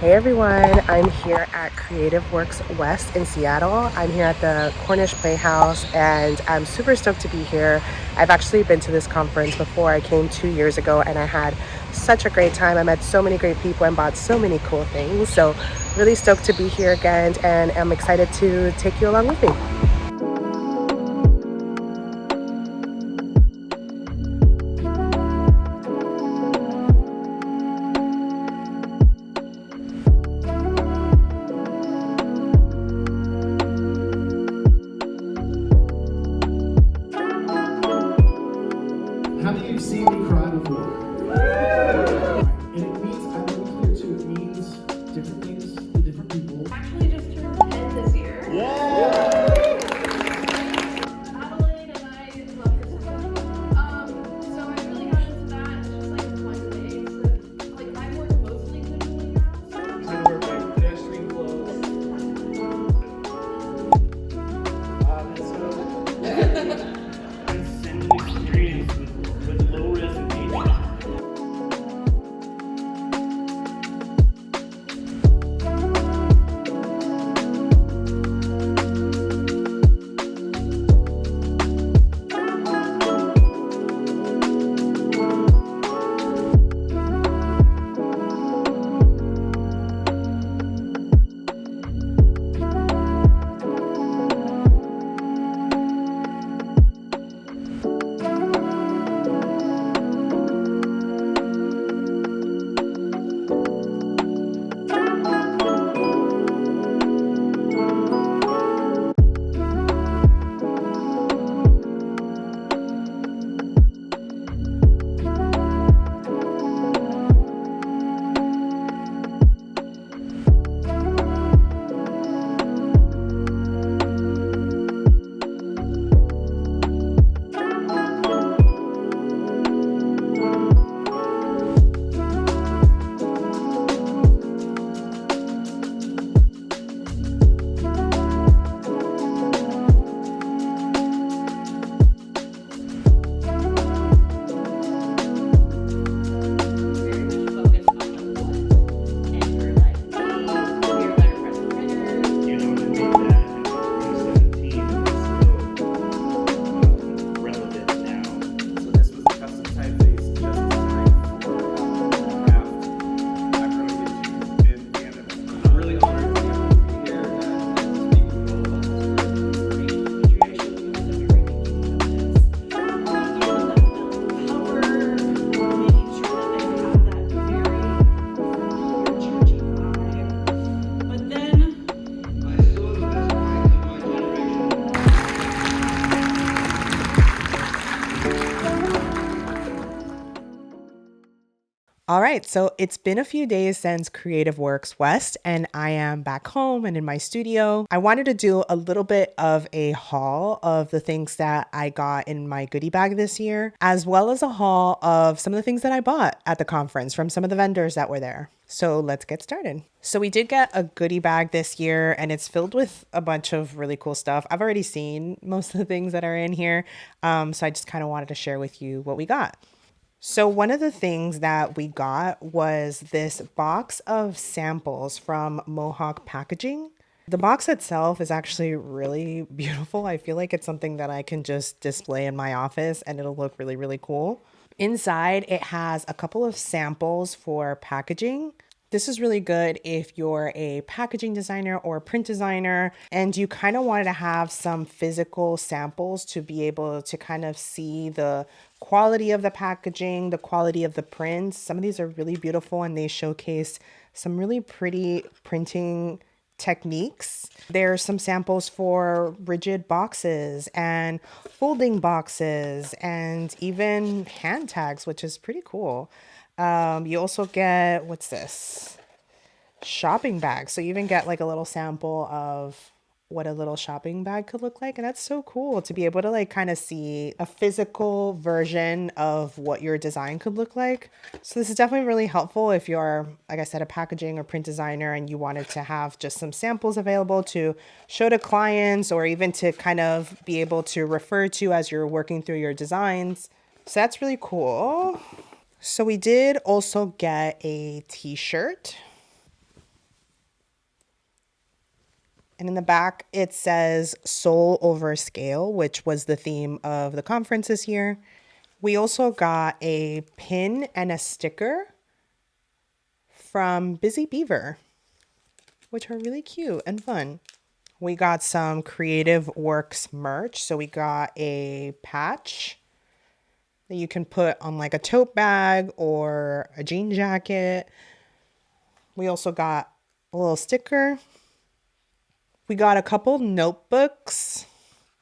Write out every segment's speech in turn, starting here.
Hey everyone, I'm here at Creative Works West in Seattle. I'm here at the Cornish Playhouse and I'm super stoked to be here. I've actually been to this conference before. I came 2 years ago and I had such a great time. I met so many great people and bought so many cool things. So really stoked to be here again and I'm excited to take you along with me. How many of you have seen me cry before? And it means, I want to be clear too, it means different things to different people. Actually just turned 10 this year. Yeah! Adelaide and I love her so much. So I really got into that. It's just like one day. So like I work mostly digitally now. So I wear my pedestrian clothes. And so, it's an experience with low risk engagement. All right, so it's been a few days since Creative Works West, and I am back home and in my studio. I wanted to do a little bit of a haul of the things that I got in my goodie bag this year, as well as a haul of some of the things that I bought at the conference from some of the vendors that were there. So let's get started. So we did get a goodie bag this year and it's filled with a bunch of really cool stuff. I've already seen most of the things that are in here. So I just kind of wanted to share with you what we got. So one of the things that we got was this box of samples from Mohawk Packaging. The box itself is actually really beautiful. I feel like it's something that I can just display in my office and it'll look really, really cool. Inside, it has a couple of samples for packaging. This is really good if you're a packaging designer or a print designer and you kind of wanted to have some physical samples to be able to kind of see the quality of the packaging, the quality of the prints. Some of these are really beautiful and they showcase some really pretty printing techniques. There's some samples for rigid boxes and folding boxes and even hand tags, which is pretty cool. You also get, what's this? Shopping bags. So you even get like a little sample of what a little shopping bag could look like. And that's so cool to be able to like kind of see a physical version of what your design could look like. So this is definitely really helpful if you're, like I said, a packaging or print designer and you wanted to have just some samples available to show to clients or even to kind of be able to refer to as you're working through your designs. So that's really cool. So we did also get a t-shirt. And in the back, it says Soul Over Scale, which was the theme of the conference this year. We also got a pin and a sticker from Busy Beaver, which are really cute and fun. We got some Creative Works merch. So we got a patch that you can put on like a tote bag or a jean jacket. We also got a little sticker. We got a couple notebooks.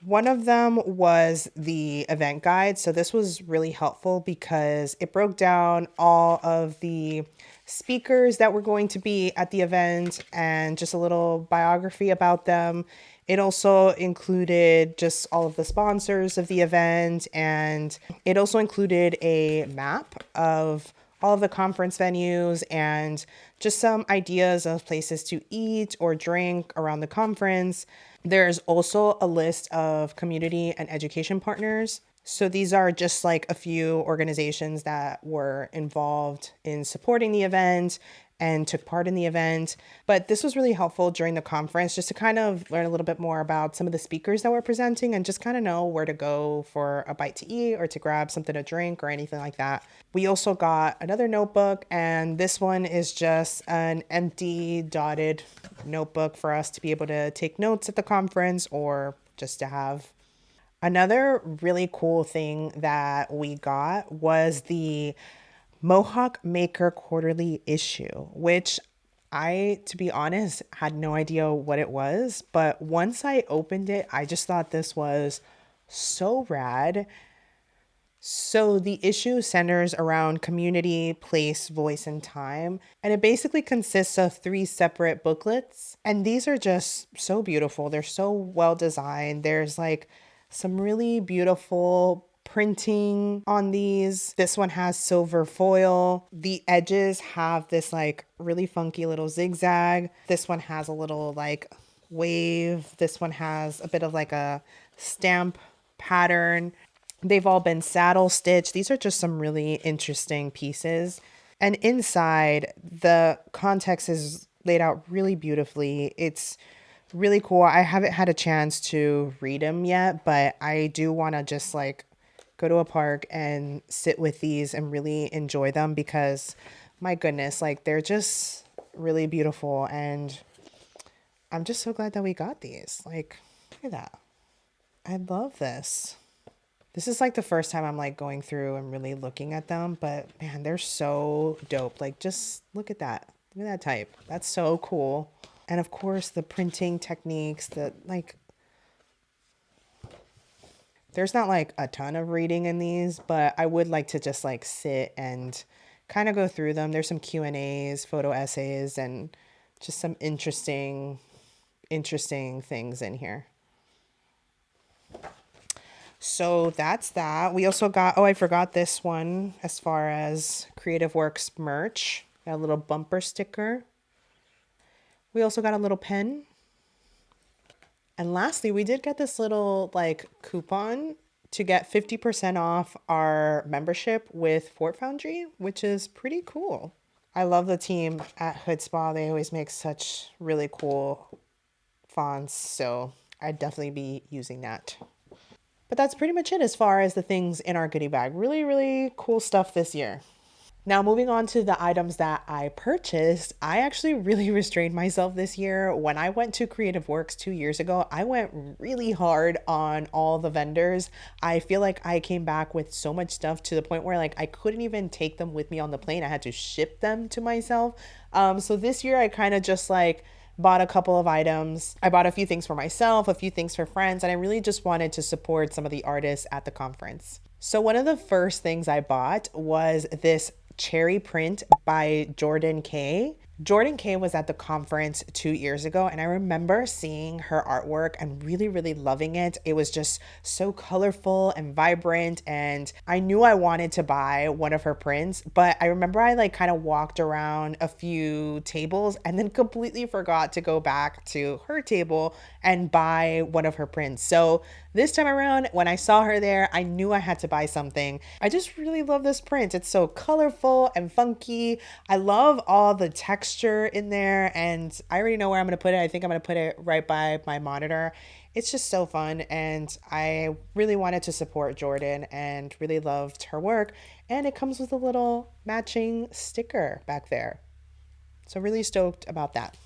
One of them was the event guide. So this was really helpful because it broke down all of the speakers that were going to be at the event and just a little biography about them. It also included just all of the sponsors of the event, and it also included a map of all of the conference venues and just some ideas of places to eat or drink around the conference. There's also a list of community and education partners. So these are just like a few organizations that were involved in supporting the event and took part in the event. But this was really helpful during the conference just to kind of learn a little bit more about some of the speakers that were presenting and just kind of know where to go for a bite to eat or to grab something to drink or anything like that. We also got another notebook, and this one is just an empty dotted notebook for us to be able to take notes at the conference or just to have. Another really cool thing that we got was the Mohawk Maker quarterly issue, which I, to be honest, had no idea what it was. But once I opened it, I just thought this was so rad. So the issue centers around community, place, voice, and time. And it basically consists of 3 separate booklets. And these are just so beautiful. They're so well designed. There's like some really beautiful printing on these. This one has silver foil. The edges have this like really funky little zigzag. This one has a little like wave. This one has a bit of like a stamp pattern. They've all been saddle stitched. These are just some really interesting pieces. And inside, the context is laid out really beautifully. It's really cool. I haven't had a chance to read them yet, but I do want to just like go to a park and sit with these and really enjoy them because my goodness, like they're just really beautiful. And I'm just so glad that we got these. Like, look at that. I love this. This is like the first time I'm like going through and really looking at them, but man, they're so dope. Like just look at that. Look at that type. That's so cool. And of course the printing techniques that like, there's not like a ton of reading in these, but I would like to just like sit and kind of go through them. There's some Q&As, photo essays, and just some interesting things in here. So that's that. We also got, oh, I forgot this one as far as Creative Works merch. Got a little bumper sticker. We also got a little pen. And lastly, we did get this little like coupon to get 50% off our membership with Fort Foundry, which is pretty cool. I love the team at Hood Spa. They always make such really cool fonts. So I'd definitely be using that. But that's pretty much it as far as the things in our goodie bag. Really, really cool stuff this year. Now, moving on to the items that I purchased, I actually really restrained myself this year. When I went to Creative Works 2 years ago, I went really hard on all the vendors. I feel like I came back with so much stuff to the point where like I couldn't even take them with me on the plane. I had to ship them to myself. So this year I kind of just like bought a couple of items. I bought a few things for myself, a few things for friends, and I really just wanted to support some of the artists at the conference. So one of the first things I bought was this cherry print by Jordan K. Jordan K was at the conference 2 years ago, and I remember seeing her artwork and really, really loving it. It was just so colorful and vibrant, and I knew I wanted to buy one of her prints, but I remember I like kind of walked around a few tables and then completely forgot to go back to her table and buy one of her prints. So this time around, when I saw her there, I knew I had to buy something. I just really love this print. It's so colorful and funky. I love all the textures texture in there, and I already know where I'm going to put it. I think I'm going to put it right by my monitor. It's just so fun, and I really wanted to support Jordan and really loved her work. And it comes with a little matching sticker back there. So really stoked about that.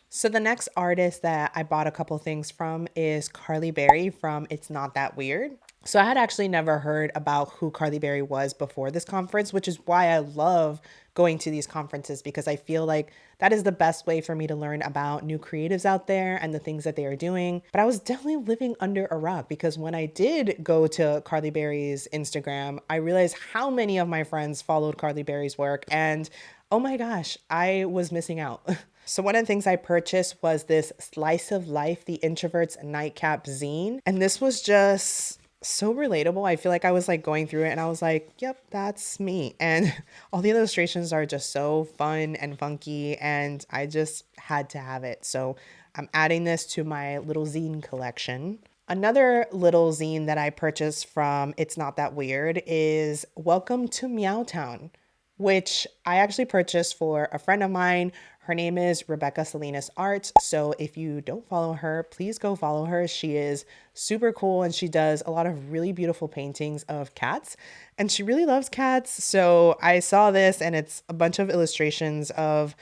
So the next artist that I bought a couple things from is Carly Berry from It's Not That Weird. So I had actually never heard about who Carly Berry was before this conference, which is why I love going to these conferences, because I feel like that is the best way for me to learn about new creatives out there and the things that they are doing. But I was definitely living under a rock, because when I did go to Carly Berry's Instagram, I realized how many of my friends followed Carly Berry's work, and oh my gosh, I was missing out. So one of the things I purchased was this Slice of Life, the Introvert's Nightcap zine. And this was just so relatable. I feel like I was like going through it and I was like, yep, that's me. And all the illustrations are just so fun and funky, and I just had to have it. So I'm adding this to my little zine collection. Another little zine that I purchased from It's Not That Weird is Welcome to Meowtown, which I actually purchased for a friend of mine. Her name is Rebecca Salinas Art. So if you don't follow her, please go follow her. She is super cool, and she does a lot of really beautiful paintings of cats, and she really loves cats. So I saw this, and it's a bunch of illustrations of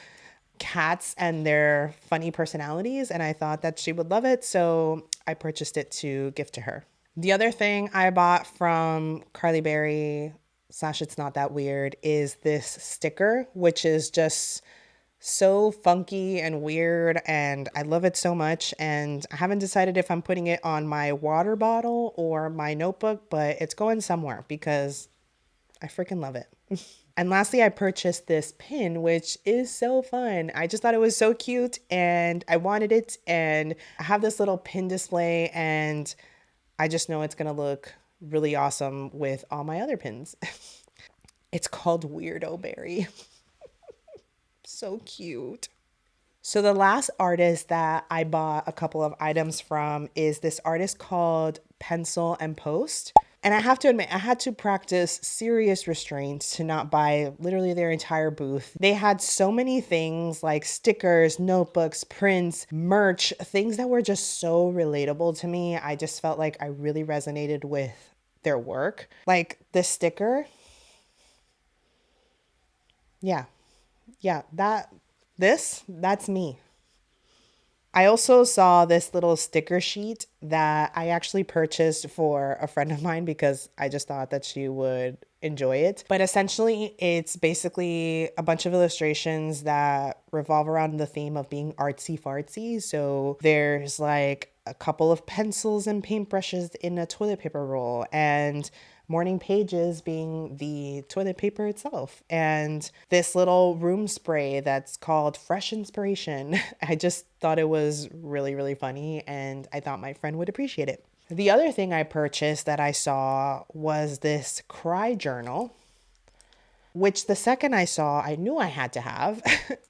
cats and their funny personalities, and I thought that she would love it. So I purchased it to gift to her. The other thing I bought from Carly Berry / It's Not That Weird is this sticker, which is just so funky and weird, and I love it so much. And I haven't decided if I'm putting it on my water bottle or my notebook, but it's going somewhere because I freaking love it. And lastly, I purchased this pin, which is so fun. I just thought it was so cute and I wanted it, and I have this little pin display, and I just know it's gonna look really awesome with all my other pins. It's called Weirdo Berry. So cute. So the last artist that I bought a couple of items from is this artist called Pencil and Post. And I have to admit, I had to practice serious restraint to not buy literally their entire booth. They had so many things like stickers, notebooks, prints, merch, things that were just so relatable to me. I just felt like I really resonated with their work. Like this sticker. Yeah. Yeah, that's me. I also saw this little sticker sheet that I actually purchased for a friend of mine because I just thought that she would enjoy it. But essentially, it's basically a bunch of illustrations that revolve around the theme of being artsy fartsy. So there's like a couple of pencils and paintbrushes in a toilet paper roll, and morning pages being the toilet paper itself, and this little room spray that's called Fresh Inspiration. I just thought it was really, really funny, and I thought my friend would appreciate it. The other thing I purchased that I saw was this cry journal, which the second I saw, I knew I had to have.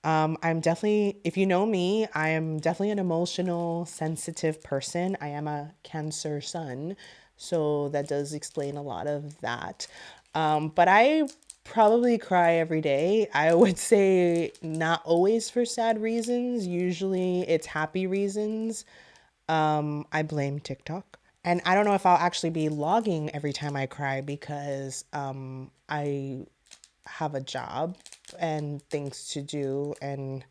I'm definitely, if you know me, I am definitely an emotional, sensitive person. I am a Cancer sun, so that does explain a lot of that. But I probably cry every day. I would say not always for sad reasons. Usually it's happy reasons. I blame TikTok. And I don't know if I'll actually be logging every time I cry because I have a job and things to do, and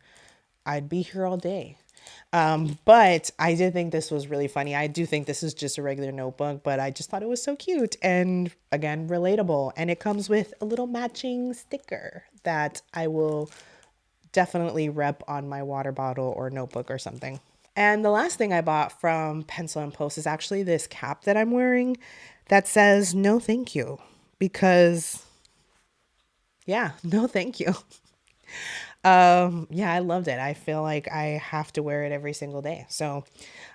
I'd be here all day. But I did think this was really funny. I do think this is just a regular notebook, but I just thought it was so cute and, again, relatable. And it comes with a little matching sticker that I will definitely rep on my water bottle or notebook or something. And the last thing I bought from Pencil and Post is actually this cap that I'm wearing that says no thank you, because yeah, no thank you. Yeah, I loved it. I feel like I have to wear it every single day. So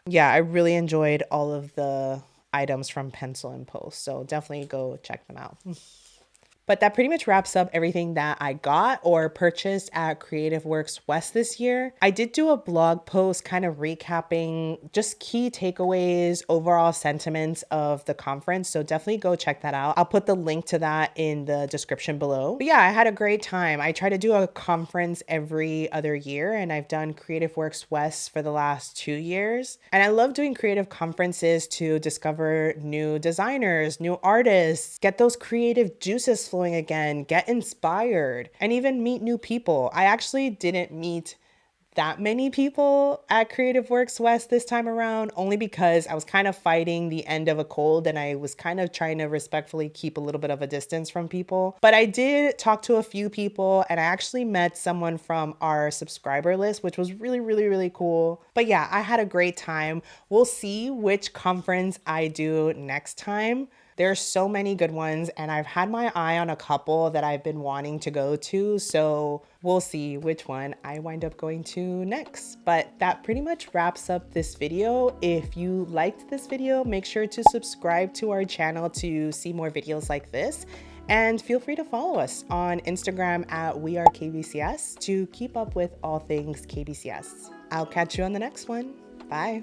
yeah, I really enjoyed all of the items from Pencil and Post. So definitely go check them out. But that pretty much wraps up everything that I got or purchased at Creative Works West this year. I did do a blog post kind of recapping just key takeaways, overall sentiments of the conference. So definitely go check that out. I'll put the link to that in the description below. But yeah, I had a great time. I try to do a conference every other year, and I've done Creative Works West for the last 2 years. And I love doing creative conferences to discover new designers, new artists, get those creative juices flowing again, get inspired, and even meet new people. I actually didn't meet that many people at Creative Works West this time around, only because I was kind of fighting the end of a cold and I was kind of trying to respectfully keep a little bit of a distance from people. But I did talk to a few people, and I actually met someone from our subscriber list, which was really, really, really cool. But yeah, I had a great time. We'll see which conference I do next time. There's so many good ones, and I've had my eye on a couple that I've been wanting to go to, so we'll see which one I wind up going to next. But that pretty much wraps up this video. If you liked this video, make sure to subscribe to our channel to see more videos like this, and feel free to follow us on Instagram at WeAreKBCS to keep up with all things KBCS. I'll catch you on the next one. Bye.